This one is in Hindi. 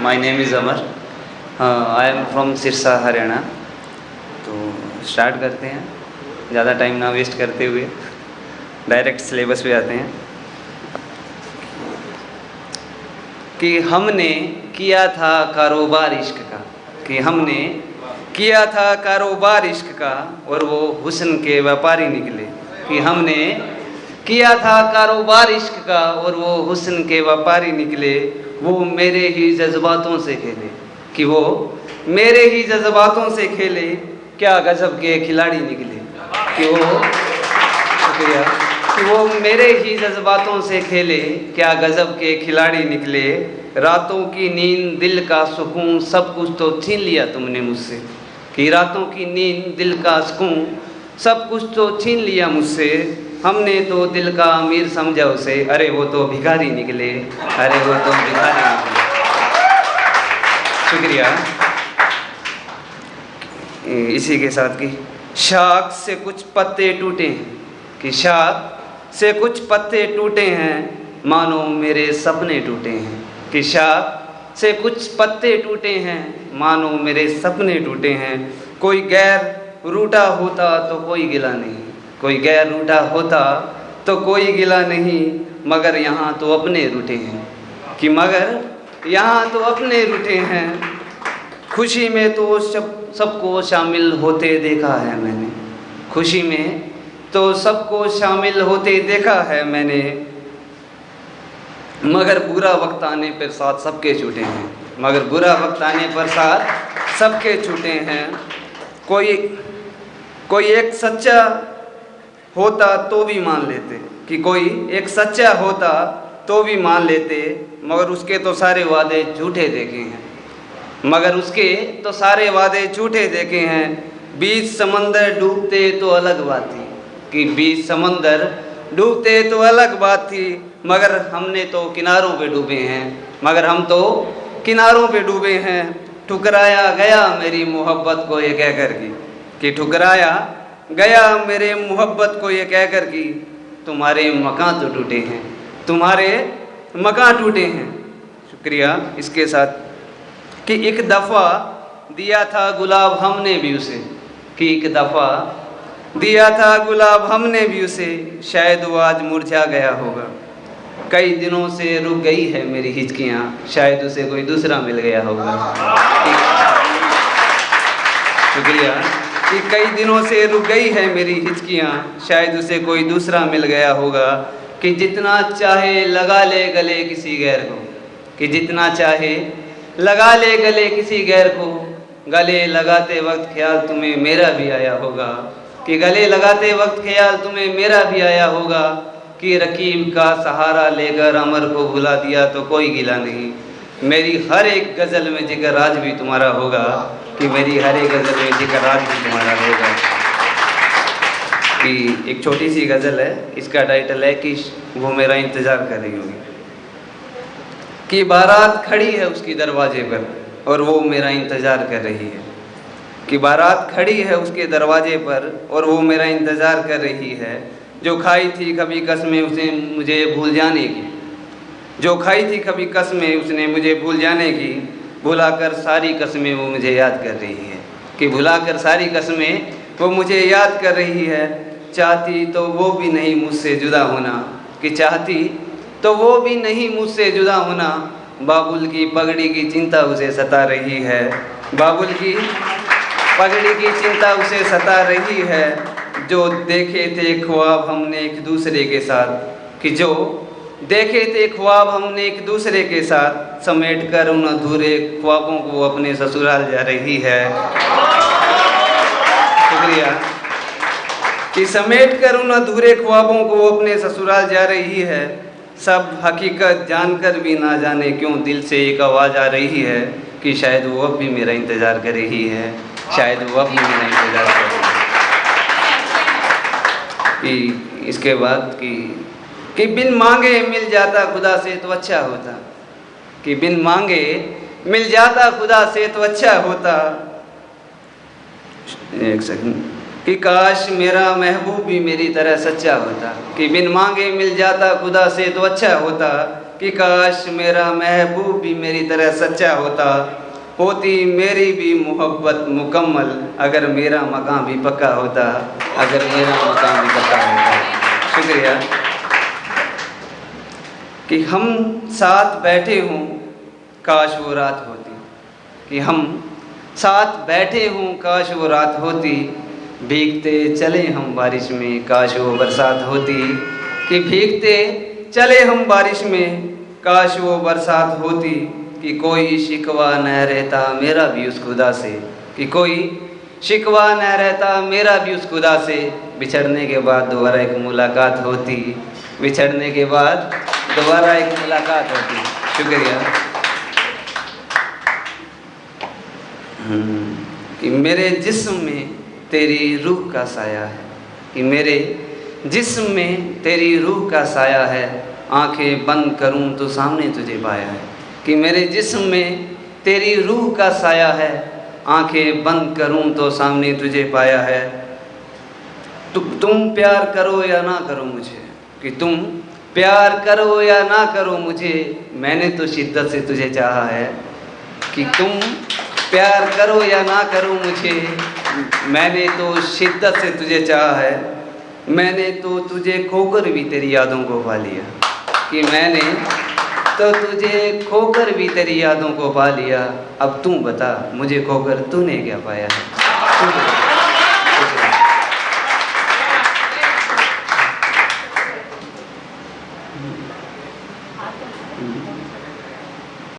My name is Amar. I am from Sirsa Haryana. तो स्टार्ट करते हैं, ज़्यादा टाइम ना वेस्ट करते हुए डायरेक्ट सिलेबस पे आते हैं कि हमने किया था कारोबार इश्क का, कि हमने किया था कारोबार इश्क का और वो हुस्न के व्यापारी निकले, कि हमने किया था कारोबार इश्क का और वो हुस्न के व्यापारी निकले, वो मेरे ही जज्बातों से खेले, कि वो मेरे ही जज्बातों से खेले, क्या गजब के खिलाड़ी निकले, कि वो शुक्रिया, कि वो मेरे ही जज्बातों से खेले, क्या गजब के खिलाड़ी निकले, रातों की नींद दिल का सुकून सब कुछ तो छीन लिया तुमने मुझसे, कि रातों की नींद दिल का सुकून सब कुछ तो छीन लिया मुझसे, हमने तो दिल का अमीर समझा उसे, अरे वो तो भिखारी निकले, अरे वो तो भिखारी निकले। शुक्रिया। इसी के साथ कि शाख से कुछ पत्ते टूटे हैं, कि शाख से कुछ पत्ते टूटे हैं, मानो मेरे सपने टूटे हैं, कि शाख से कुछ पत्ते टूटे हैं, मानो मेरे सपने टूटे हैं, कोई गैर रूठा होता तो कोई गिला नहीं, कोई गैर रूठा होता तो कोई गिला नहीं, मगर यहाँ तो अपने रूठे हैं, कि मगर यहाँ तो अपने रूठे हैं, खुशी में तो सबको शामिल होते देखा है मैंने, खुशी में तो सबको शामिल होते देखा है मैंने, मगर बुरा वक्त आने पर साथ सबके छूटे हैं, मगर बुरा वक्त आने पर साथ सबके छूटे हैं, कोई एक सच्चा होता तो भी मान लेते, कि कोई एक सच्चा होता तो भी मान लेते, मगर उसके तो सारे वादे झूठे देखे हैं, मगर उसके तो सारे वादे झूठे देखे हैं, बीच समंदर डूबते तो अलग बात थी, कि बीच समंदर डूबते तो अलग बात थी, मगर हमने तो किनारों पे डूबे हैं, मगर हम तो किनारों पे डूबे हैं, ठुकराया गया मेरी मोहब्बत को ये कहकर कि ठुकराया गया मेरे मोहब्बत को ये कहकर कि तुम्हारे मकान तो टूटे हैं, तुम्हारे मकान टूटे हैं। शुक्रिया। इसके साथ कि एक दफ़ा दिया था गुलाब हमने भी उसे, कि एक दफ़ा दिया था गुलाब हमने भी उसे, शायद वो आज मुरझा गया होगा, कई दिनों से रुक गई है मेरी हिचकियाँ, शायद उसे कोई दूसरा मिल गया होगा। शुक्रिया। कि कई दिनों से रुक गई है मेरी हिचकियाँ, शायद उसे कोई दूसरा मिल गया होगा, कि जितना चाहे लगा ले गले किसी गैर को, कि जितना चाहे लगा ले गले किसी गैर को, गले लगाते वक्त ख्याल तुम्हें मेरा भी आया होगा, कि गले लगाते वक्त ख्याल तुम्हें मेरा भी आया होगा, कि रकीब का सहारा लेकर अमर को भुला दिया तो कोई गिला नहीं, मेरी हर एक गज़ल में जिक्र राज भी तुम्हारा होगा, कि मेरी हर एक गज़ल में जिक्र राज भी तुम्हारा होगा। कि एक छोटी सी गज़ल है, इसका टाइटल है कि वो मेरा इंतज़ार कर रही होगी, कि बारात खड़ी है उसकी दरवाजे पर और वो मेरा इंतज़ार कर रही है, कि बारात खड़ी है उसके दरवाजे पर और वो मेरा इंतज़ार कर रही है, जो खाई थी कभी कसमें उसने मुझे भूल जाने की, जो खाई थी कभी कसमें उसने मुझे भूल जाने की, भुलाकर सारी कसमें वो मुझे याद कर रही है, कि भुलाकर सारी कसमें वो मुझे याद कर रही है, चाहती तो वो भी नहीं मुझसे जुदा होना, कि चाहती तो वो भी नहीं मुझसे जुदा होना, बाबुल की पगड़ी की चिंता उसे सता रही है, बाबुल की पगड़ी की चिंता उसे सता रही है, जो देखे थे ख्वाब हमने एक दूसरे के साथ, कि जो देखे थे ख्वाब हमने एक दूसरे के साथ, समेट कर उन अधूरे ख्वाबों को अपने ससुराल जा रही है। शुक्रिया। कि समेट कर उन अधूरे ख्वाबों को अपने ससुराल जा रही है, सब हकीकत जानकर भी ना जाने क्यों दिल से एक आवाज़ आ रही है, कि शायद वो अब भी मेरा इंतज़ार कर रही है, शायद वो अब भी मेरा इंतज़ार कर रही है। कि इसके बाद कि बिन मांगे मिल जाता खुदा से तो अच्छा होता, कि बिन मांगे मिल जाता खुदा से तो अच्छा होता, एक सेकंड, कि काश मेरा महबूब भी मेरी तरह सच्चा होता, कि बिन मांगे मिल जाता खुदा से तो अच्छा होता, कि काश मेरा महबूब भी मेरी तरह सच्चा होता, होती मेरी भी मोहब्बत मुकम्मल, अगर मेरा मकाम भी पक्का होता, अगर मेरा मकाम भी पक्का होता। शुक्रिया। कि हम साथ बैठे हों काश वो रात होती, कि हम साथ बैठे हों काश वो रात होती, भीगते चले हम बारिश में काश वो बरसात होती, कि भीगते चले हम बारिश में काश वो बरसात होती, कि कोई शिकवा न रहता मेरा भी उस खुदा से, कि कोई शिकवा न रहता मेरा भी उस खुदा से, बिछड़ने के बाद दोबारा एक मुलाकात होती, बिछड़ने के बाद दोबारा एक मुलाकात होती। शुक्रिया। कि मेरे जिस्म में तेरी रूह का साया है, कि मेरे जिस्म में तेरी रूह का साया है, आंखें बंद करूं तो सामने तुझे पाया है, कि मेरे जिस्म में तेरी रूह का साया है, आंखें बंद करूं तो सामने तुझे पाया है। तुम प्यार करो या ना करो मुझे, कि तुम प्यार करो या ना करो मुझे, मैंने तो शिद्दत से तुझे चाहा है, कि तुम प्यार करो या ना करो मुझे, मैंने तो शिद्दत से तुझे चाहा है, मैंने तो तुझे खोकर भी तेरी यादों को पा लिया, कि मैंने तो तुझे खोकर भी तेरी यादों को पा लिया, अब तू बता मुझे खोकर तूने क्या पाया है।